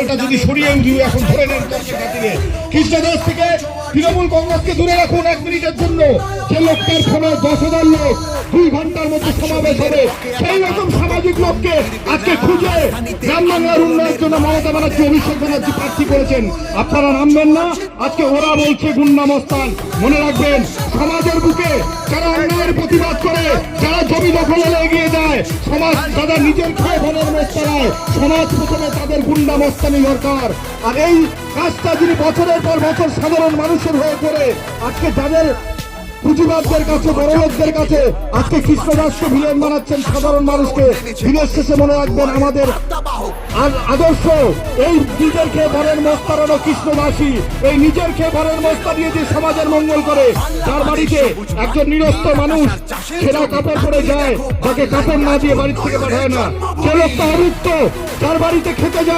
আঙুলটা যদি সরিয়ে উঠিয়ে এখন ধরে নেন তর্কের খাতিরে। কৃষ্ণদাস থেকে তৃণমূল কংগ্রেসকে দূরে রাখুন 1 মিনিটের জন্য। যে লোকটার ফোনে 10,000 লোক 2 ঘন্টার মধ্যে সমাবেশ হবে, সেই রকম সামাজিক লোককে আজকে খুঁজে গ্রাম বাংলার উন্নয়নের জন্য মমতা ব্যানার্জি, অভিষেক ব্যানার্জি প্রার্থী করেছেন। আপনারা নামবেন না। আজকে ওরা বলছে গুন্ডামস্তান। মনে রাখবেন, সমাজের বুকে যারা অন্যায়ের প্রতিবাদ করে, যারা জমি দখলে এগিয়ে যায়, সমাজ যারা নিজের খেয়ে ফলের মোষ চালায়, সমাজ প্রথমে তাদের গুন্ডামস্তানি দরকার। আর এই কাজটা যিনি বছরের পর বছর সাধারণ মানুষের হয়ে করে আজকে যাদের পুঁজিবাদদের কাছে, বড় লোকদের কাছে আজকে কৃষ্ণদাসকে ভিলেন বানাচ্ছেন সাধারণ মানুষকে। দিনের শেষে মনে রাখবেন, আমাদের আদর্শ এই নিজের খেয়ে ভরের মোস্তারানো কৃষ্ণদাসী, এই নিজের খেয়ে ভরের মোস্তা দিয়ে যে সমাজের মঙ্গল করে, যার বাড়িতে একজন নিরস্ত মানুষ ছেঁড়া কাপড় পরে যায়, তাকে কাপড় না দিয়ে বাড়ি থেকে পাঠায় না, যে লোকটা অভুক্ত, যার বাড়িতে খেতে যায়